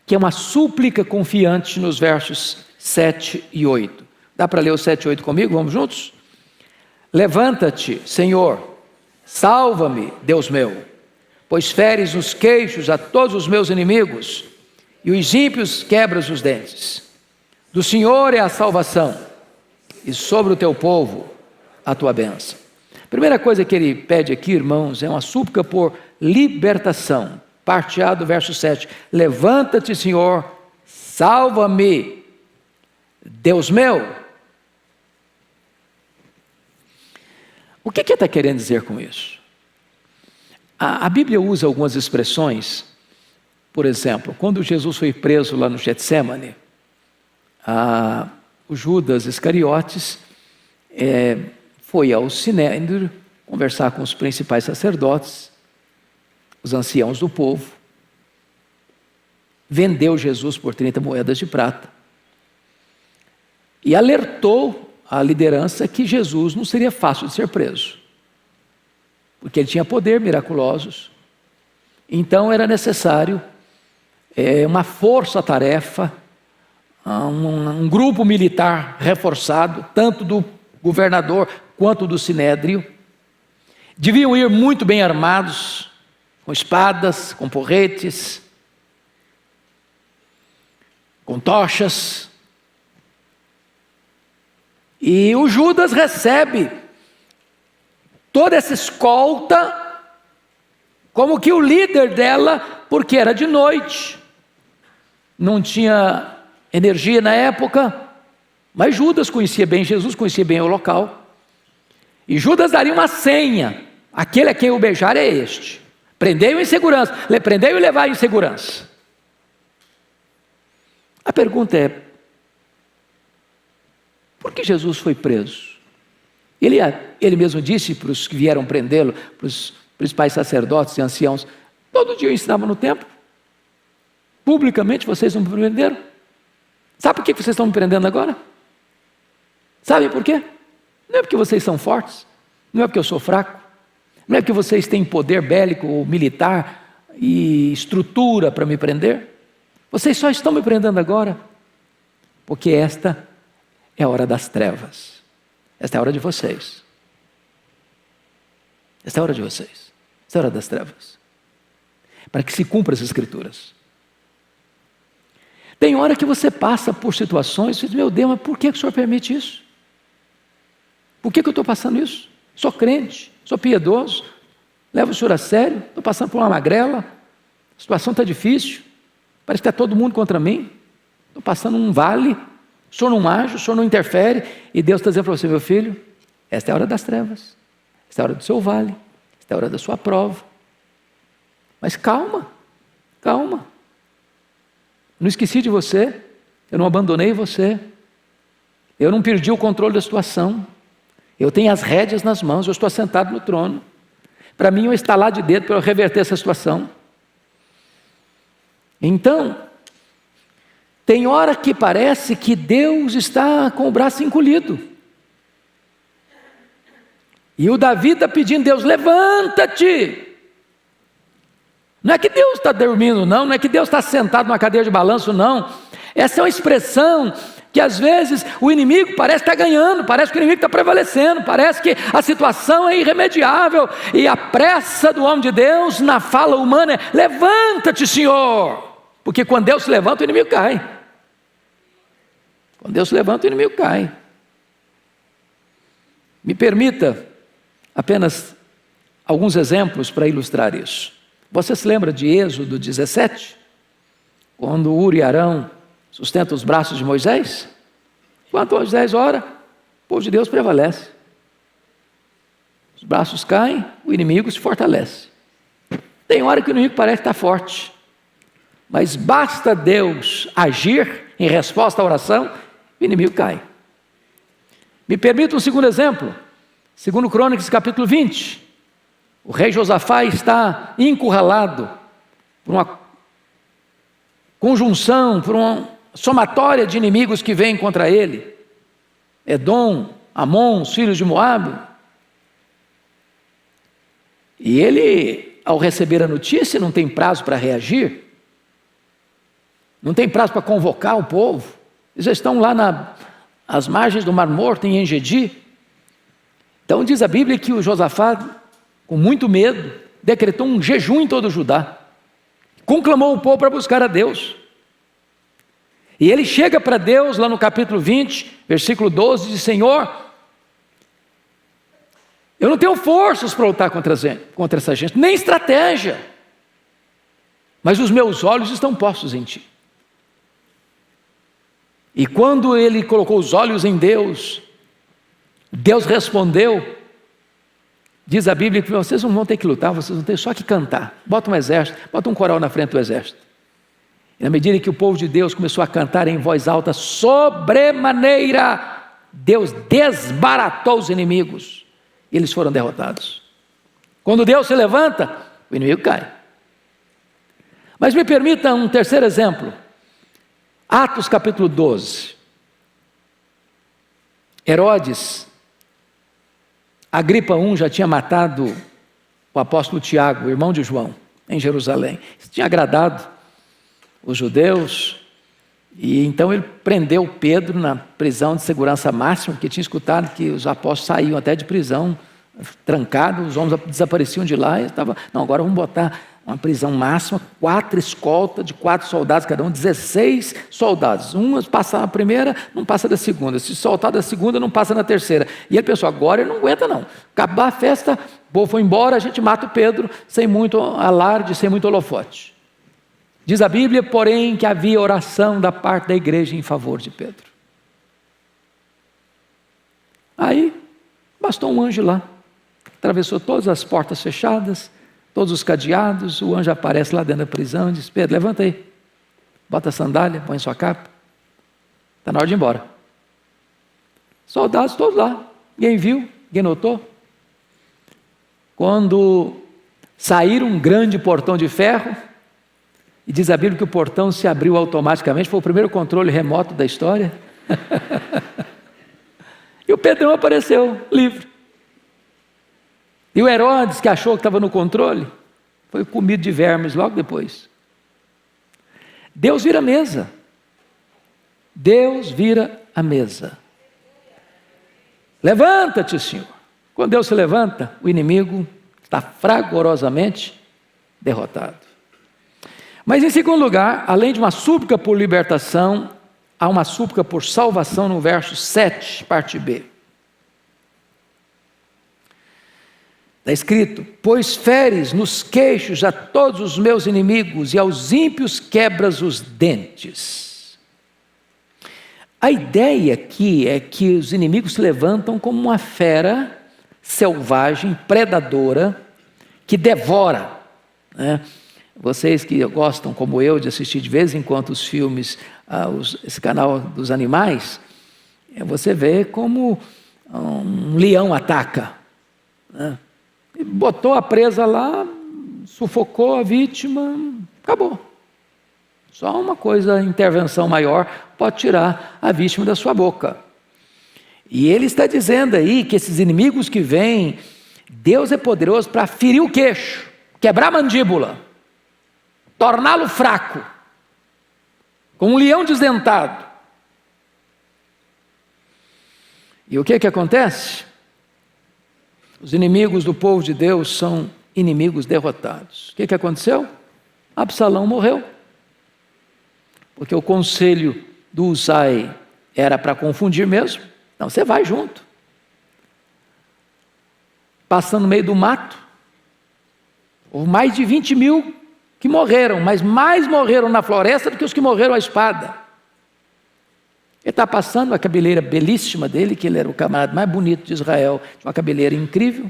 que é uma súplica confiante nos versos 7 e 8. Dá para ler o 7 e 8 comigo? Vamos juntos? Levanta-te, Senhor, salva-me, Deus meu, pois feres os queixos a todos os meus inimigos, e os ímpios quebras os dentes. Do Senhor é a salvação, e sobre o teu povo a tua bênção. primeira coisa que ele pede aqui, irmãos, é uma súplica por libertação. Parte A do verso 7. Levanta-te, Senhor, salva-me, Deus meu. O que ele está querendo dizer com isso? A Bíblia usa algumas expressões. Por exemplo, quando Jesus foi preso lá no Getsêmani, o Judas Iscariotes foi ao Sinédrio conversar com os principais sacerdotes, os anciãos do povo, vendeu Jesus por 30 moedas de prata e alertou a liderança que Jesus não seria fácil de ser preso, porque ele tinha poder miraculosos. Então era necessário uma força-tarefa, um grupo militar reforçado, tanto do governador quanto do Sinédrio. Deviam ir muito bem armados, com espadas, com porretes, com tochas. E o Judas recebe toda essa escolta como que o líder dela, porque era de noite, não tinha energia na época, mas Judas conhecia bem Jesus, conhecia bem o local. E Judas daria uma senha: aquele a quem eu beijar é este. Prendei-o em segurança, prendei-o e levai-o em segurança. A pergunta é: por que Jesus foi preso? Ele mesmo disse para os que vieram prendê-lo, para os principais sacerdotes e anciãos: todo dia eu ensinava no templo, publicamente vocês não me prenderam. Sabe por que vocês estão me prendendo agora? Sabem por quê? Não é porque vocês são fortes, não é porque eu sou fraco, não é porque vocês têm poder bélico ou militar e estrutura para me prender. Vocês só estão me prendendo agora porque esta é a hora das trevas. Esta é a hora de vocês. Esta é a hora de vocês. Esta é a hora das trevas. Para que se cumpra as Escrituras. Tem hora que você passa por situações e diz: meu Deus, mas por que o Senhor permite isso? Por que eu estou passando isso? Sou crente, sou piedoso, levo o Senhor a sério, estou passando por uma magrela, a situação está difícil, parece que está todo mundo contra mim, estou passando um vale, o Senhor não age, o Senhor não interfere, e Deus está dizendo para você: meu filho, esta é a hora das trevas, esta é a hora do seu vale, esta é a hora da sua prova. Mas calma, calma. Não esqueci de você, eu não abandonei você, eu não perdi o controle da situação, eu tenho as rédeas nas mãos, eu estou sentado no trono. Para mim, eu estalar de dedo para eu reverter essa situação. Então, tem hora que parece que Deus está com o braço encolhido. E o Davi está pedindo: Deus, levanta-te. Não é que Deus está dormindo, não é que Deus está sentado numa cadeira de balanço, não. Essa é uma expressão que às vezes o inimigo parece estar ganhando, parece que o inimigo está prevalecendo, parece que a situação é irremediável, e a pressa do homem de Deus na fala humana é: levanta-te, Senhor, porque quando Deus se levanta, o inimigo cai. Quando Deus se levanta, o inimigo cai. Me permita apenas alguns exemplos para ilustrar isso. Você se lembra de Êxodo 17? Quando Uri e Arão sustenta os braços de Moisés? Enquanto Moisés ora, o povo de Deus prevalece. Os braços caem, o inimigo se fortalece. Tem hora que o inimigo parece estar forte, mas basta Deus agir em resposta à oração, o inimigo cai. Me permita um segundo exemplo. 2 Crônicas, capítulo 20. O rei Josafá está encurralado por uma conjunção, por uma somatória de inimigos que vêm contra ele. Edom, Amon, os filhos de Moabe. E ele, ao receber a notícia, não tem prazo para reagir, não tem prazo para convocar o povo. Eles estão lá às margens do Mar Morto, em Engedi. Então diz a Bíblia que o Josafá, com muito medo, decretou um jejum em todo o Judá, conclamou o povo para buscar a Deus. E ele chega para Deus lá no capítulo 20, versículo 12, e diz: Senhor, Eu não tenho forças para lutar contra essa gente, nem estratégia. Mas os meus olhos estão postos em ti. E quando ele colocou os olhos em Deus, Deus respondeu. Diz a Bíblia que vocês não vão ter que lutar, vocês vão ter só que cantar. Bota um exército, bota um coral na frente do exército. E na medida que o povo de Deus começou a cantar em voz alta, sobremaneira, Deus desbaratou os inimigos. E eles foram derrotados. Quando Deus se levanta, o inimigo cai. Mas me permita um terceiro exemplo. Atos capítulo 12. Herodes, Agripa I já tinha matado o apóstolo Tiago, irmão de João, em Jerusalém. Isso tinha agradado os judeus, e então ele prendeu Pedro na prisão de segurança máxima, porque tinha escutado que os apóstolos saíam até de prisão, trancados, os homens desapareciam de lá, e estava, não, agora vamos botar uma prisão máxima, 4 escoltas de 4 soldados, cada um 16 soldados. Um passa na primeira, não passa da segunda. Se soltar da segunda, não passa na terceira. E ele pensou, agora ele não aguenta não. Acabar a festa, o povo foi embora, a gente mata o Pedro, sem muito alarde, sem muito holofote. Diz a Bíblia, porém, que havia oração da parte da igreja em favor de Pedro. Aí, bastou um anjo lá, atravessou todas as portas fechadas, todos os cadeados, o anjo aparece lá dentro da prisão e diz, Pedro, levanta aí, bota a sandália, põe sua capa, está na hora de ir embora. Soldados todos lá, ninguém viu, ninguém notou. Quando saíram um grande portão de ferro, e diz a Bíblia que o portão se abriu automaticamente, foi o primeiro controle remoto da história. E o Pedrão apareceu, livre. E o Herodes, que achou que estava no controle, foi comido de vermes logo depois. Deus vira a mesa. Deus vira a mesa. Levanta-te, Senhor. Quando Deus se levanta, o inimigo está fragorosamente derrotado. Mas em segundo lugar, além de uma súplica por libertação, há uma súplica por salvação no verso 7, parte B. Está escrito, pois feres nos queixos a todos os meus inimigos e aos ímpios quebras os dentes. A ideia aqui é que os inimigos se levantam como uma fera selvagem, predadora, que devora, né? Vocês que gostam, como eu, de assistir de vez em quando os filmes, esse canal dos animais, você vê como um leão ataca, né? Botou a presa lá, sufocou a vítima, acabou. Só uma coisa, intervenção maior, pode tirar a vítima da sua boca. E ele está dizendo aí que esses inimigos que vêm, Deus é poderoso para ferir o queixo, quebrar a mandíbula, torná-lo fraco, como um leão desdentado. E o que acontece? Os inimigos do povo de Deus são inimigos derrotados. O que aconteceu? Absalão morreu. Porque o conselho do Uzai era para confundir mesmo. Não, você vai junto. Passando no meio do mato, houve mais de 20 mil que morreram, mas mais morreram na floresta do que os que morreram à espada. Ele está passando a cabeleira belíssima dele, que ele era o camarada mais bonito de Israel, tinha uma cabeleira incrível,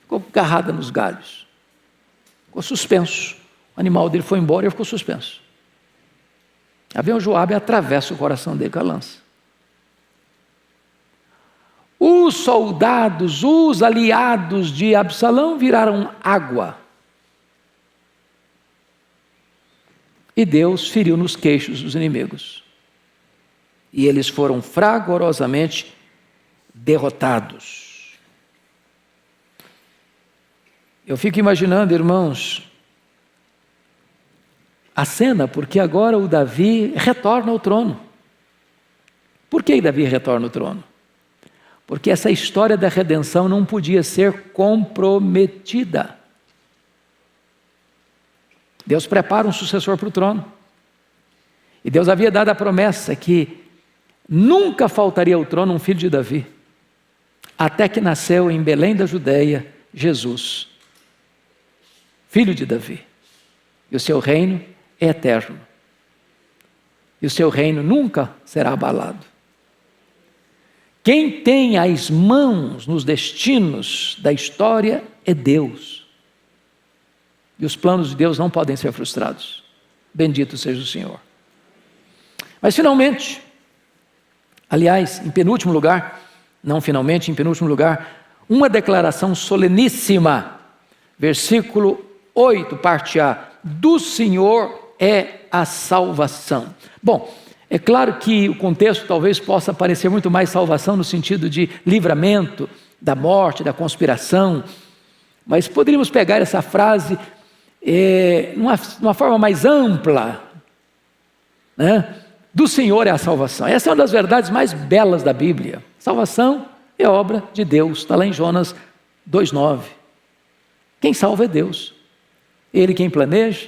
ficou agarrada nos galhos, ficou suspenso. O animal dele foi embora e ele ficou suspenso. Aí vem o Joabe e atravessa o coração dele com a lança. Os soldados, os aliados de Absalão viraram água. E Deus feriu nos queixos os inimigos. E eles foram fragorosamente derrotados. Eu fico imaginando, irmãos, a cena, porque agora o Davi retorna ao trono. Por que Davi retorna ao trono? Porque essa história da redenção não podia ser comprometida. Deus prepara um sucessor para o trono. E Deus havia dado a promessa que nunca faltaria ao trono um filho de Davi. até que nasceu em Belém da Judeia Jesus, filho de Davi. E o seu reino é eterno. E o seu reino nunca será abalado. Quem tem as mãos nos destinos da história é Deus. E os planos de Deus não podem ser frustrados. Bendito seja o Senhor. Mas finalmente, aliás, em penúltimo lugar, não finalmente, em penúltimo lugar, uma declaração soleníssima. Versículo 8, parte A. Do Senhor é a salvação. Bom, é claro que o contexto talvez possa parecer muito mais salvação no sentido de livramento da morte, da conspiração, mas poderíamos pegar essa frase numa forma mais ampla, né? Do Senhor é a salvação. Essa é uma das verdades mais belas da Bíblia. Salvação é obra de Deus, está lá em Jonas 2,9. Quem salva é Deus. Ele quem planeja,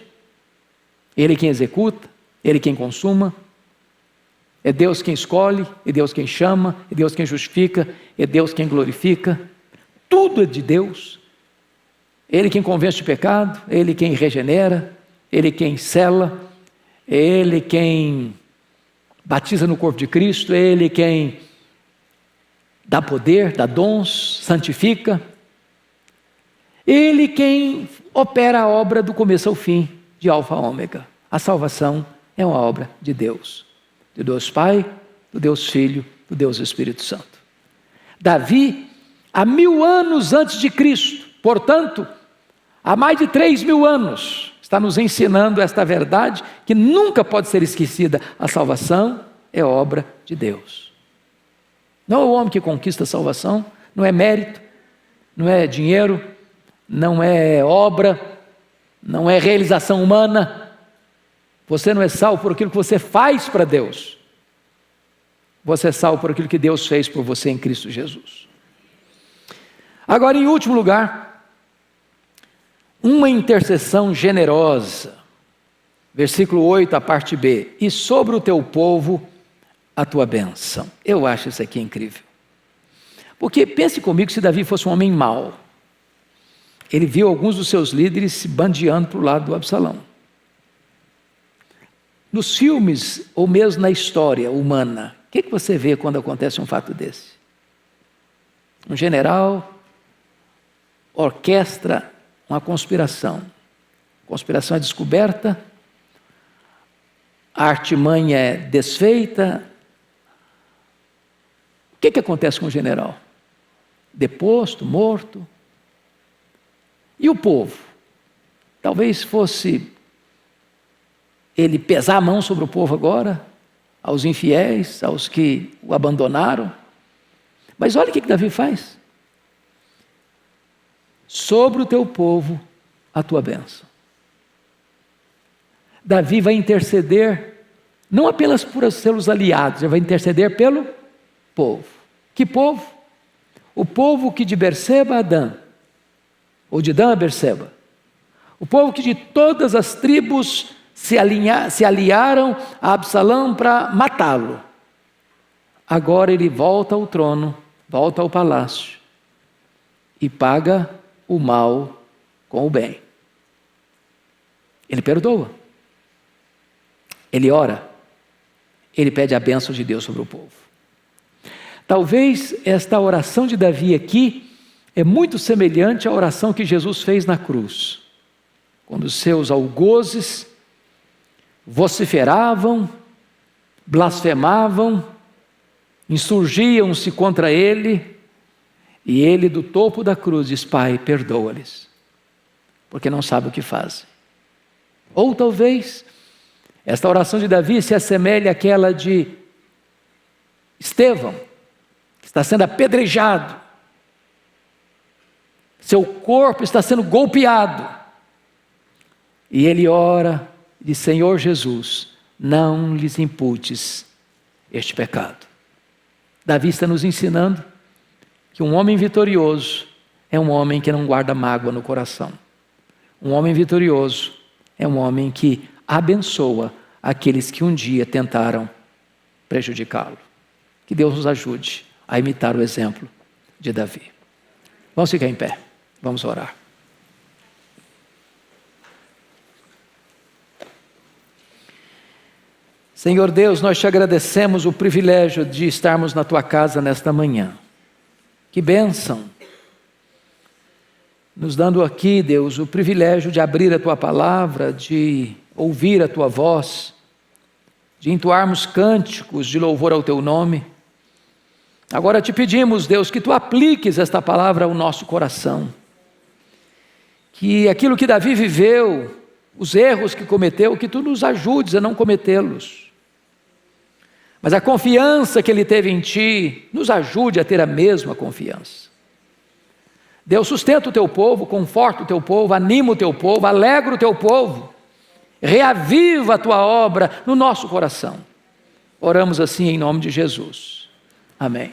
Ele quem executa, Ele quem consuma. É Deus quem escolhe, é Deus quem chama, é Deus quem justifica, é Deus quem glorifica. Tudo é de Deus. Ele quem convence de pecado, Ele quem regenera, Ele quem sela, é Ele quem batiza no corpo de Cristo, é Ele quem dá poder, dá dons, santifica. Ele quem opera a obra do começo ao fim, de alfa a ômega. A salvação é uma obra de Deus. Do Deus Pai, do Deus Filho, do Deus Espírito Santo. Davi, há 1000 anos antes de Cristo, portanto, há mais de 3000 anos, está nos ensinando esta verdade que nunca pode ser esquecida. A salvação é obra de Deus. Não é o homem que conquista a salvação, não é mérito, não é dinheiro, não é obra, não é realização humana. Você não é salvo por aquilo que você faz para Deus. Você é salvo por aquilo que Deus fez por você em Cristo Jesus. Agora, em último lugar, uma intercessão generosa. Versículo 8, a parte B. E sobre o teu povo a tua bênção. Eu acho isso aqui incrível. Porque pense comigo, se Davi fosse um homem mau, ele viu alguns dos seus líderes se bandeando para o lado do Absalão. Nos filmes, ou mesmo na história humana, o que você vê quando acontece um fato desse? Um general orquestra uma conspiração. A conspiração é descoberta, a artimanha é desfeita. O que acontece com o general? Deposto, morto. E o povo? Talvez fosse ele pesar a mão sobre o povo agora, aos infiéis, aos que o abandonaram. Mas olha o que Davi faz. Sobre o teu povo a tua bênção. Davi vai interceder, não apenas por seus aliados, ele vai interceder pelo povo. Que povo? O povo que de Berseba a Dan, ou de Dan a Berseba. O povo que de todas as tribos se aliaram a Absalão para matá-lo. Agora ele volta ao trono, volta ao palácio e paga o mal com o bem. Ele perdoa. Ele ora. Ele pede a bênção de Deus sobre o povo. Talvez esta oração de Davi aqui é muito semelhante à oração que Jesus fez na cruz, quando os seus algozes vociferavam, blasfemavam, insurgiam-se contra ele, e ele do topo da cruz diz: Pai, perdoa-lhes, porque não sabem o que fazem. Ou talvez esta oração de Davi se assemelhe àquela de Estevão, que está sendo apedrejado, seu corpo está sendo golpeado, e ele ora e diz: Senhor Jesus, não lhes imputes este pecado. Davi está nos ensinando que um homem vitorioso é um homem que não guarda mágoa no coração. Um homem vitorioso é um homem que abençoa aqueles que um dia tentaram prejudicá-lo. Que Deus nos ajude a imitar o exemplo de Davi. Vamos ficar em pé, vamos orar. Senhor Deus, nós te agradecemos o privilégio de estarmos na tua casa nesta manhã. Que bênção! Nos dando aqui, Deus, o privilégio de abrir a tua palavra, de ouvir a tua voz, de entoarmos cânticos de louvor ao teu nome. Agora te pedimos, Deus, que tu apliques esta palavra ao nosso coração. Que aquilo que Davi viveu, os erros que cometeu, que tu nos ajudes a não cometê-los. Mas a confiança que ele teve em ti, nos ajude a ter a mesma confiança. Deus, sustenta o teu povo, conforta o teu povo, anima o teu povo, alegra o teu povo, reaviva a tua obra no nosso coração. Oramos assim em nome de Jesus. Amém.